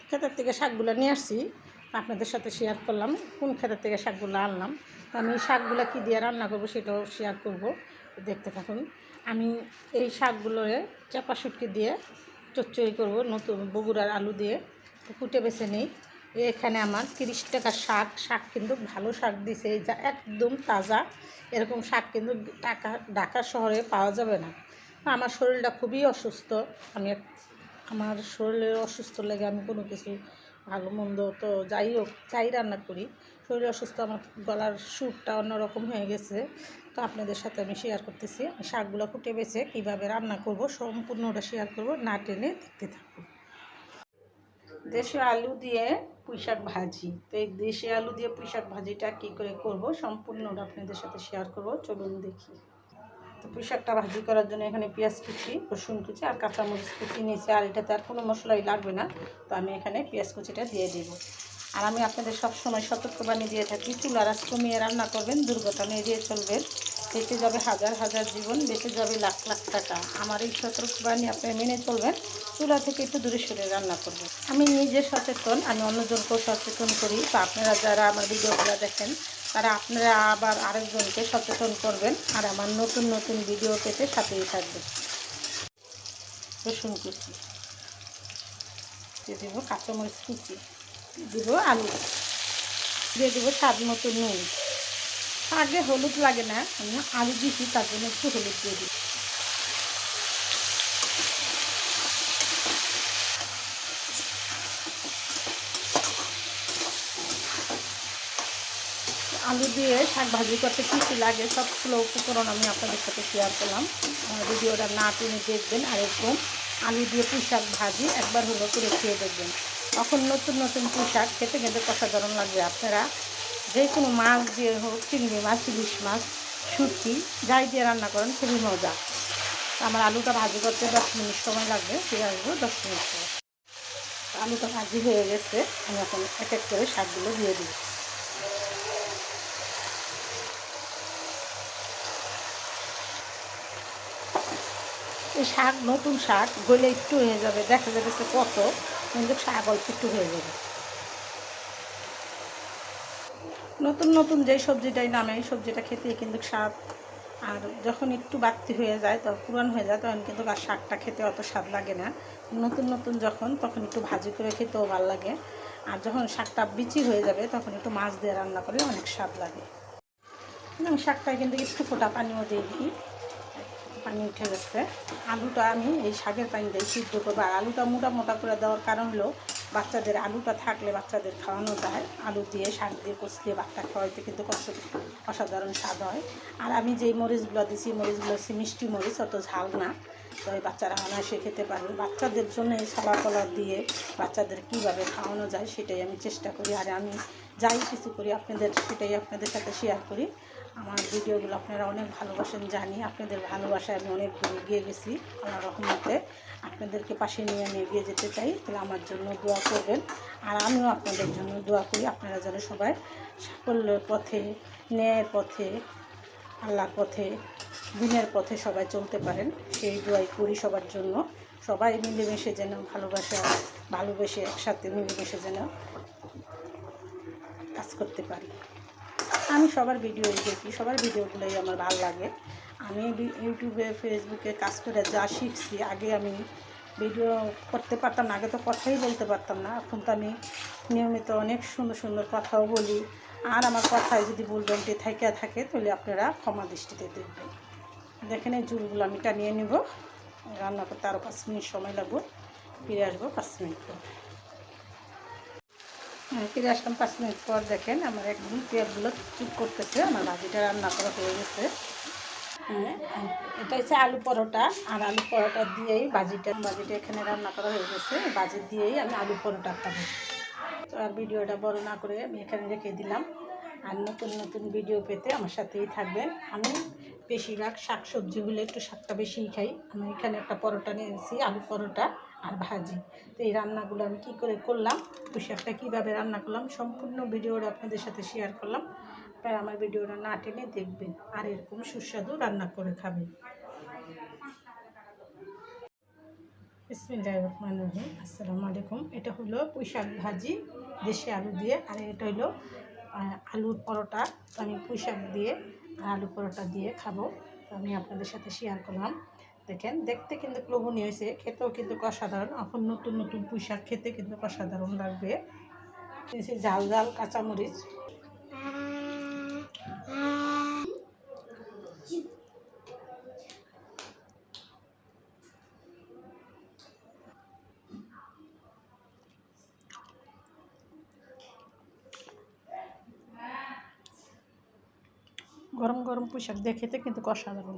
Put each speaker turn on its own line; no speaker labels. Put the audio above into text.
ক্ষেতের থেকে শাকগুলো নিয়ে আসছি, আপনাদের সাথে শেয়ার করলাম কোন ক্ষেতের থেকে শাকগুলো আনলাম। তো আমি এই শাকগুলো কী দিয়ে রান্না করবো সেটাও শেয়ার করব, দেখতে থাকুন। আমি এই শাকগুলো চাপা শুটকি দিয়ে চচ্চড়ি করব, নতুন বগুড়ার আলু দিয়ে কুটে বেছে নেই। এখানে আমার 30 টাকার শাক কিন্তু ভালো শাক দিছে, এই যা একদম তাজা। এরকম শাক কিন্তু ঢাকা শহরে পাওয়া যাবে না। আমার শরীরটা খুবই অসুস্থ, আমার শরীরের অসুস্থ লেগে আমি কোনো কিছু ভালো মন্দ তো যাই হোক চাই রান্না করি। শরীর অসুস্থ, আমার গলার সুরটা অন্যরকম হয়ে গেছে। তো আপনাদের সাথে আমি শেয়ার করতেছি আমি শাকগুলো কুটে বেছে কীভাবে রান্না করব, সম্পূর্ণটা শেয়ার করব, না টেনে দেখতে থাকুন। দেশি আলু দিয়ে পুঁইশাক ভাজি। তো এই দেশি আলু দিয়ে পুঁইশাক ভাজিটা কী করে করব সম্পূর্ণটা আপনাদের সাথে শেয়ার করব, চলুন দেখি। তো পুঁইশাকটা ভাজি করার জন্য এখানে পেঁয়াজ কুচি, রসুন কুচি আর কাঁচামরিচ কুচি নিয়েছি। আর এটাতে আর কোনো মশলাই লাগবে না, তো আমি এখানে পেঁয়াজ কুচিটা দিয়ে দেবো। আর আমি আপনাদের সবসময় সতর্কবাণী দিয়ে থাকি, চুলার আঁচ কমিয়ে রান্না করবেন, দুর্ঘটনা এড়িয়ে চলবেন। বেঁচে যাবে হাজার হাজার জীবন, বেঁচে যাবে লাখ লাখ টাকা। আমার এই সতর্কবাণী আপনি মেনে চলবেন, চুলা থেকে একটু দূরে সরে রান্না করবেন। আমি নিজে সচেতন, আমি অন্যজনকেও সচেতন করি। তো আপনারা যারা আমার ভিডিওগুলো দেখেন তারা আপনারা আবার আরেকজনকে সচেতন করবেন, আর আমার নতুন নতুন ভিডিও পেতে সাথেই থাকবেন। রসুন কুচি দিয়ে দেবো, কাঁচামরিচ কুচি দেবো, আলু দিয়ে দেবো, স্বাদ মতো নুন। আগে হলুদ লাগে না, আমি আলু দিচ্ছি তার জন্য একটু হলুদ দিয়ে দিই। আলু দিয়ে শাক ভাজি করতে কী কী লাগে সবগুলো উপকরণ আমি আপনাদের সাথে শেয়ার করলাম। আমার ভিডিওটা না টেনে দেখবেন, আর এরকম আলু দিয়ে পুঁইশাক ভাজি একবার হলো করে খেয়ে দেখবেন। তখন নতুন নতুন পুঁইশাক খেতে খেতে অসাধারণ লাগবে। আপনারা যে কোনো মাছ দিয়ে হোক, চিংড়ি মাছ, ইলিশ মাছ, শুটকি যাই দিয়ে রান্না করেন খুবই মজা। আমার আলুটা ভাজি করতে 10 মিনিট সময় লাগবে, ফিরে আসবো 10 মিনিট পরে। আলুটা ভাজি হয়ে গেছে, আমি এখন এক এক করে শাকগুলো দিয়ে দিই। এই শাক নতুন শাক গলে একটু হয়ে যাবে, দেখা যাচ্ছে কত, কিন্তু শাক অল্প একটু হয়ে যাবে। নতুন নতুন যেই সবজিটাই নামে এই সবজিটা খেতেই কিন্তু স্বাদ। আর যখন একটু বাড়তি হয়ে যায়, তখন পুরান হয়ে যায়, তখন কিন্তু আর শাকটা খেতে অত স্বাদ লাগে না। নতুন নতুন তখন একটু ভাজি করে খেতেও ভালো লাগে। আর যখন শাকটা বিচি হয়ে যাবে তখন একটু মাছ দিয়ে রান্না করে অনেক স্বাদ লাগে। আমি শাকটায় কিন্তু একটু ফোটা পানিও দিয়ে দিই, পানি উঠে গেছে। আলুটা আমি এই শাকের পানি দিয়ে সিদ্ধ করবো। আর আলুটা মোটা মোটা করে দেওয়ার কারণ হলো বাচ্চাদের, আলুটা থাকলে বাচ্চাদের খাওয়ানো যায়। আলু দিয়ে শাক দিয়ে কষলে বাচ্চা খাওয়াইতে কিন্তু অসাধারণ স্বাদ হয়। আর আমি যেই মরিচগুলো দিছি, মরিচগুলো হচ্ছে মিষ্টি মরিচ, অত ঝাল না। তো এই বাচ্চারা অনায়াসে খেতে পারবে। বাচ্চাদের জন্য এই ছোলা কলা দিয়ে বাচ্চাদের কীভাবে খাওয়ানো যায় সেটাই আমি চেষ্টা করি। আর আমি যাই কিছু করি সেটাই আপনাদের সাথে শেয়ার করি। আমার ভিডিওগুলো আপনারা অনেক ভালোবাসেন জানি, আপনাদের ভালোবাসায় আমি অনেক দূর এগিয়ে গেছি। আল্লাহর রহমতে আপনাদেরকে পাশে নিয়ে আমি এগিয়ে যেতে চাই। তাহলে আমার জন্য দোয়া করবেন, আর আমিও আপনাদের জন্য দোয়া করি। আপনারা যেন সবাই সাফল্যের পথে, ন্যায়ের পথে, আল্লাহর পথে, দিনের পথে সবাই চলতে পারেন, সেই দোয়াই করি সবার জন্য। সবাই মিলেমিশে যেন ভালোবেসে একসাথে মিলেমিশে যেন কাজ করতে পারি। আমি সবার ভিডিওই দেখি, সবার ভিডিওগুলোই আমার ভালো লাগে। আমি ইউটিউবে, ফেসবুকে কাজ করে যা শিখছি, আগে আমি ভিডিও করতে পারতাম না, আগে তো কথাই বলতে পারতাম না। এখন তো আমি নিয়মিত অনেক সুন্দর সুন্দর কথাও বলি। আর আমার কথায় যদি ভুলভ্রান্তি থাকে তাহলে আপনারা ক্ষমা দৃষ্টিতে দেখবেন। দেখেন এই ঝুলগুলো আমি টানিয়ে নেব, রান্না করতে আরও 5 মিনিট সময় লাগবে। ফিরে আসবো 5 মিনিট পর। ফিরে আসলাম 5 মিনিট পর। দেখেন আমার একদম তেলগুলো চুপ করতেছে, আমার ভাজিটা রান্না করা হয়ে গেছে। এটা হচ্ছে আলু পরোটা, আর আলু পরোটা দিয়েই ভাজিটা এখানে রান্না করা হয়ে গেছে। ভাজি দিয়েই আমি আলু পরোটা খাবো। তো আর ভিডিওটা বড় না করে আমি এখানে রেখে দিলাম। আর নতুন নতুন ভিডিও পেতে আমার সাথেই থাকবেন। আমি বেশিরভাগ শাক সবজিগুলো একটু শাকটা বেশিই খাই। আমি এখানে একটা পরোটা নিয়েছি, আলু পরোটা আর ভাজি। তো এই রান্নাগুলো আমি কী করে করলাম, পুঁই শাকটা কীভাবে রান্না করলাম, সম্পূর্ণ ভিডিওটা আপনাদের সাথে শেয়ার করলাম। তাই আমার ভিডিওটা না টেনে দেখবেন, আর এরকম সুস্বাদু রান্না করে খাবেন। বিসমিল্লাহির রহমানির রহিম। আসসালামু আলাইকুম। এটা হলো পুঁই শাক ভাজি দেশি আলু দিয়ে, আর এটা হলো আলুর পরোটা। তো আমি পুঁই শাক দিয়ে আর আলু পরোটা দিয়ে খাবো, তো আমি আপনাদের সাথে শেয়ার করলাম। দেখেন, দেখতে কিন্তু লোভনীয় হয়েছে, খেতেও কিন্তু অসাধারণ। এখন নতুন নতুন পুঁই শাক খেতে কিন্তু অসাধারণ লাগবে। ঝাল ঝাল কাঁচামরিচ, গরম গরম পুঁই শাক দিয়ে খেতে কিন্তু অসাধারণ।